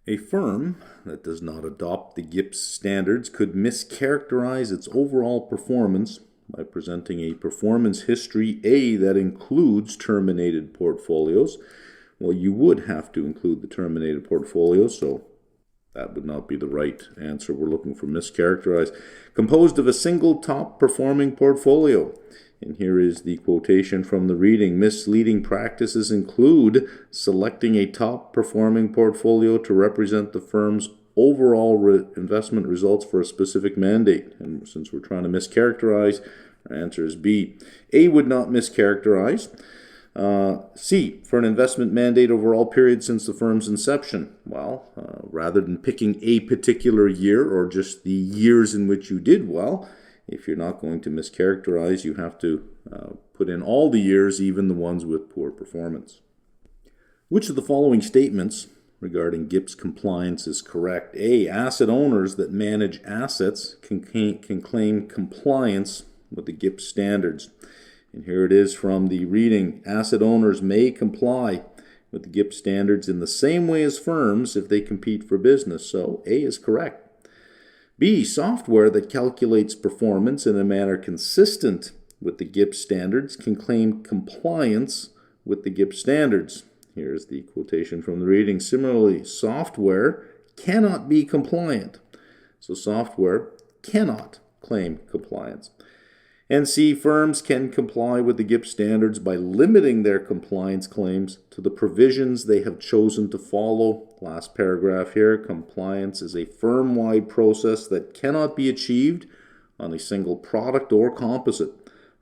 A firm that does not adopt the GIPS standards could mischaracterize its overall performance by presenting a performance history A that includes terminated portfolios. Well, you would have to include the terminated portfolios, so that would not be the right answer. We're looking for mischaracterize. Composed of a single top performing portfolio. And here is the quotation from the reading. Misleading practices include selecting a top performing portfolio to represent the firm's overall investment results for a specific mandate. And since we're trying to mischaracterize, our answer is B. A would not mischaracterize. C, for an investment mandate over all periods since the firm's inception. Well, rather than picking a particular year or just the years in which you did well, if you're not going to mischaracterize, you have to put in all the years, even the ones with poor performance. Which of the following statements regarding GIPS compliance is correct? A, asset owners that manage assets can claim compliance with the GIPS standards. And here it is from the reading. Asset owners may comply with the GIPS standards in the same way as firms if they compete for business. So A is correct. B, software that calculates performance in a manner consistent with the GIPS standards can claim compliance with the GIPS standards. Here's the quotation from the reading. Similarly, software cannot be compliant. So software cannot claim compliance. And C, firms can comply with the GIPS standards by limiting their compliance claims to the provisions they have chosen to follow. Last paragraph here, compliance is a firm-wide process that cannot be achieved on a single product or composite.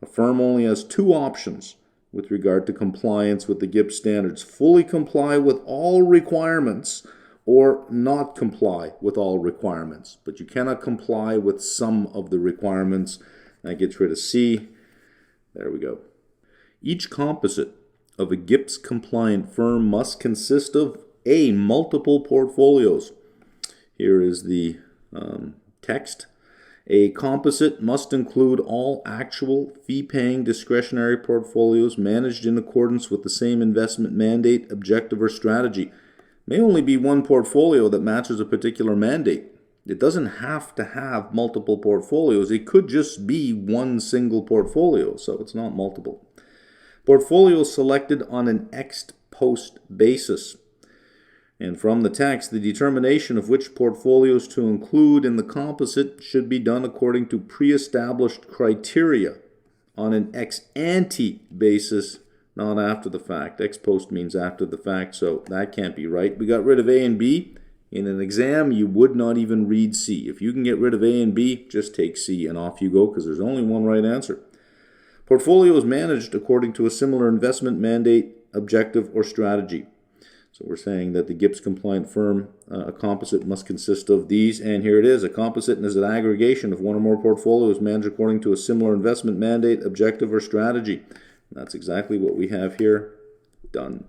A firm only has two options with regard to compliance with the GIPS standards: fully comply with all requirements or not comply with all requirements. But you cannot comply with some of the requirements. That gets rid of C. There we go. Each composite of a GIPS-compliant firm must consist of A, multiple portfolios. Here is the text. A composite must include all actual fee-paying discretionary portfolios managed in accordance with the same investment mandate, objective, or strategy. May only be one portfolio that matches a particular mandate. It doesn't have to have multiple portfolios. It could just be one single portfolio, so it's not multiple. Portfolios selected on an ex post basis. And from the text, the determination of which portfolios to include in the composite should be done according to pre-established criteria on an ex ante basis, not after the fact. Ex post means after the fact, so that can't be right. We got rid of A and B. In an exam, you would not even read C. If you can get rid of A and B, just take C and off you go, because there's only one right answer. Portfolio is managed according to a similar investment mandate, objective, or strategy. So we're saying that the GIPS-compliant firm, a composite, must consist of these, and here it is. A composite is an aggregation of one or more portfolios managed according to a similar investment mandate, objective, or strategy. And that's exactly what we have here. Done.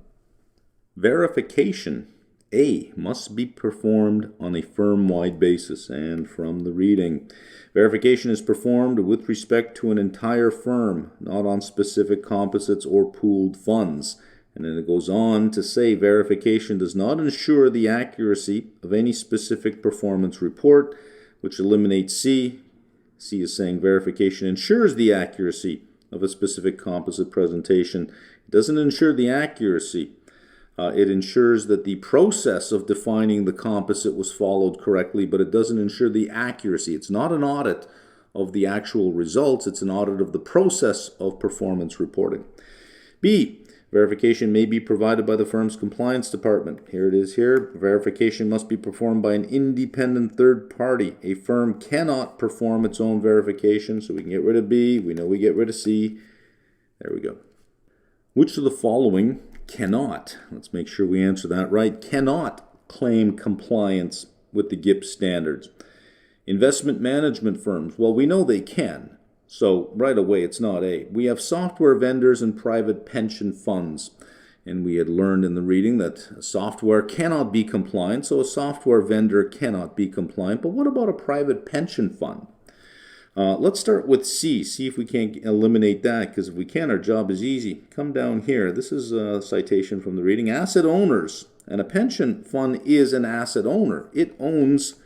Verification. A, must be performed on a firm-wide basis. And from the reading, verification is performed with respect to an entire firm, not on specific composites or pooled funds. And then it goes on to say verification does not ensure the accuracy of any specific performance report, which eliminates C. C is saying verification ensures the accuracy of a specific composite presentation. It doesn't ensure the accuracy. It ensures that the process of defining the composite was followed correctly, but it doesn't ensure the accuracy. It's not an audit of the actual results. It's an audit of the process of performance reporting. B, verification may be provided by the firm's compliance department. Here it is here. Verification must be performed by an independent third party. A firm cannot perform its own verification, so we can get rid of B. We know we get rid of C. There we go. Which of the following cannot, let's make sure we answer that right, cannot claim compliance with the GIPS standards? Investment management firms, well, we know they can, so right away it's not A. We have software vendors and private pension funds, and we had learned in the reading that software cannot be compliant, so a software vendor cannot be compliant. But what about a private pension fund? Let's start with C. See if we can't eliminate that, because if we can, our job is easy. Come down here. This is a citation from the reading. Asset owners And a pension fund is an asset owner. It owns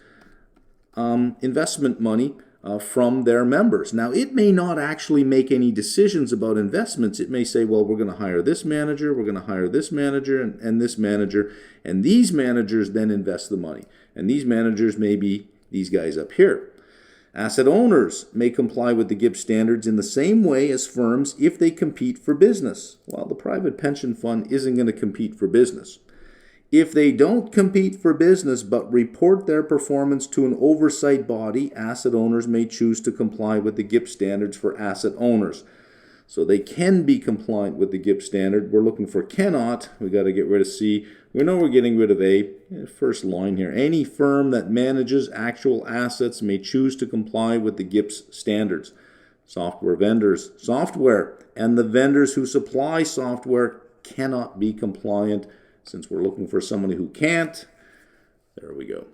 investment money from their members. Now, it may not actually make any decisions about investments. It may say, well, we're going to hire this manager, we're going to hire this manager, and this manager, and these managers then invest the money. And these managers may be these guys up here. Asset owners may comply with the GIPS standards in the same way as firms if they compete for business. Well, the private pension fund isn't going to compete for business. If they don't compete for business but report their performance to an oversight body, asset owners may choose to comply with the GIPS standards for asset owners. So they can be compliant with the GIPS standard. We're looking for cannot. We got to get rid of C. We know we're getting rid of A. First line here. Any firm that manages actual assets may choose to comply with the GIPS standards. Software vendors. Software and the vendors who supply software cannot be compliant. Since we're looking for somebody who can't, there we go.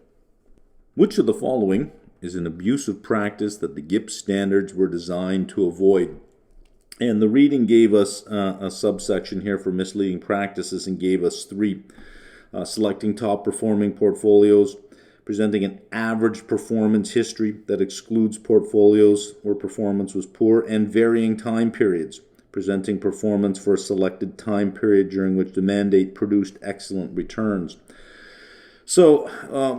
Which of the following is an abusive practice that the GIPS standards were designed to avoid? And the reading gave us a subsection here for misleading practices and gave us 3. Selecting top performing portfolios, presenting an average performance history that excludes portfolios where performance was poor, and varying time periods, presenting performance for a selected time period during which the mandate produced excellent returns. So,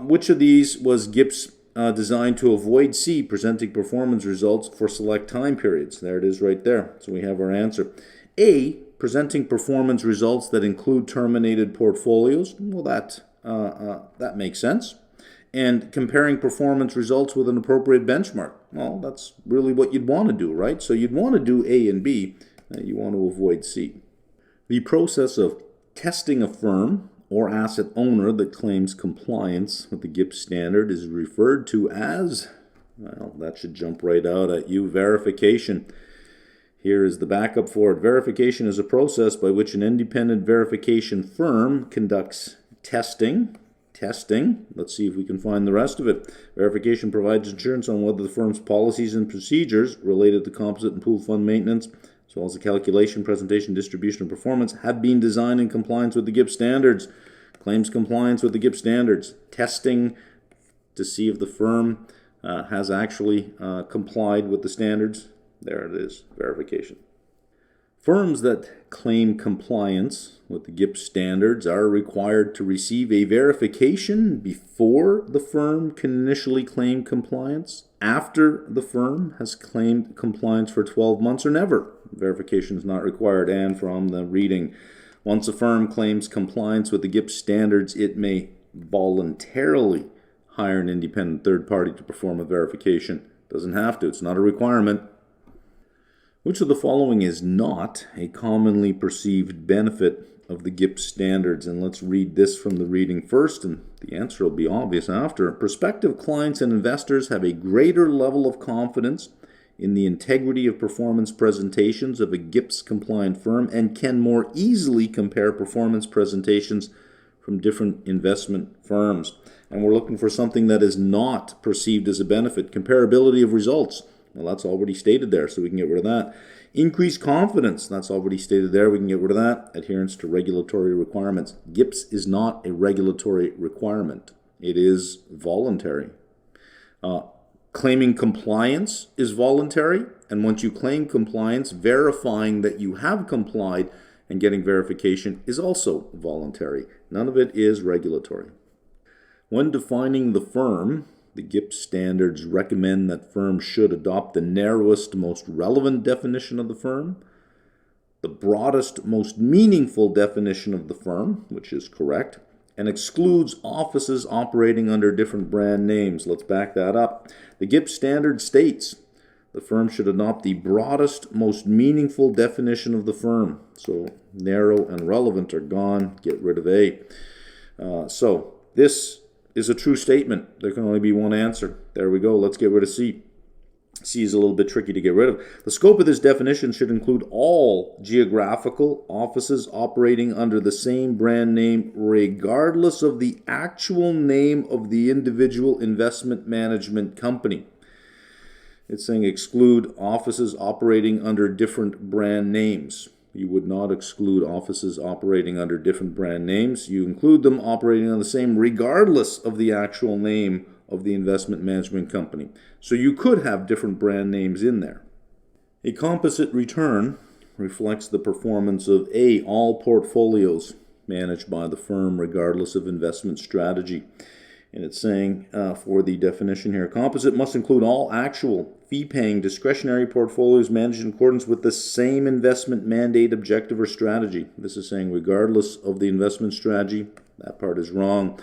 which of these was GIPS designed to avoid? C, presenting performance results for select time periods. There it is right there. So we have our answer. A, presenting performance results that include terminated portfolios. Well, that makes sense. And comparing performance results with an appropriate benchmark. Well, that's really what you'd want to do, right? So you'd want to do A and B. You want to avoid C. The process of testing a firm or asset owner that claims compliance with the GIPS standard is referred to as, well, that should jump right out at you, verification. Here is the backup for it. Verification is a process by which an independent verification firm conducts testing. Let's see if we can find the rest of it. Verification provides assurance on whether the firm's policies and procedures related to composite and pooled fund maintenance, as well as the calculation, presentation, distribution, and performance, have been designed in compliance with the GIPS standards. Claims compliance with the GIPS standards. Testing to see if the firm has actually complied with the standards. There it is, verification. Firms that claim compliance with the GIPS standards are required to receive a verification before the firm can initially claim compliance, after the firm has claimed compliance for 12 months, or never. Verification is not required. And from the reading, once a firm claims compliance with the GIPS standards, it may voluntarily hire an independent third party to perform a verification. Doesn't have to. It's not a requirement. Which of the following is not a commonly perceived benefit of the GIPS standards? And let's read this from the reading first, and the answer will be obvious after. Prospective clients and investors have a greater level of confidence in the integrity of performance presentations of a GIPS-compliant firm and can more easily compare performance presentations from different investment firms. And we're looking for something that is not perceived as a benefit. Comparability of results. Well, that's already stated there, so we can get rid of that. Increased confidence, that's already stated there, we can get rid of that. Adherence to regulatory requirements. GIPS is not a regulatory requirement. It is voluntary. Claiming compliance is voluntary, and once you claim compliance, verifying that you have complied and getting verification is also voluntary. None of it is regulatory. When defining the firm, the GIPS standards recommend that firms should adopt the narrowest, most relevant definition of the firm, the broadest, most meaningful definition of the firm, which is correct, and excludes offices operating under different brand names. Let's back that up. The GIPS standard states the firm should adopt the broadest, most meaningful definition of the firm. So narrow and relevant are gone. Get rid of A. So this is a true statement. There can only be one answer. There we go. Let's get rid of C. C is a little bit tricky to get rid of. The scope of this definition should include all geographical offices operating under the same brand name, regardless of the actual name of the individual investment management company. It's saying exclude offices operating under different brand names. You would not exclude offices operating under different brand names. You include them operating on the same regardless of the actual name of the investment management company. So you could have different brand names in there. A composite return reflects the performance of A, all portfolios managed by the firm regardless of investment strategy. And it's saying for the definition here, composite must include all actual fee-paying discretionary portfolios managed in accordance with the same investment mandate, objective, or strategy. This is saying regardless of the investment strategy. That part is wrong.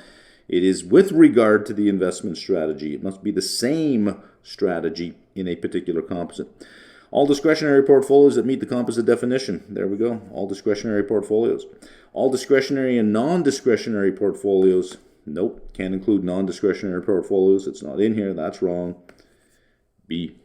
It is with regard to the investment strategy. It must be the same strategy in a particular composite. All discretionary portfolios that meet the composite definition. There we go. All discretionary portfolios. All discretionary and non-discretionary portfolios. Nope, can't include non-discretionary portfolios. It's not in here. That's wrong. B.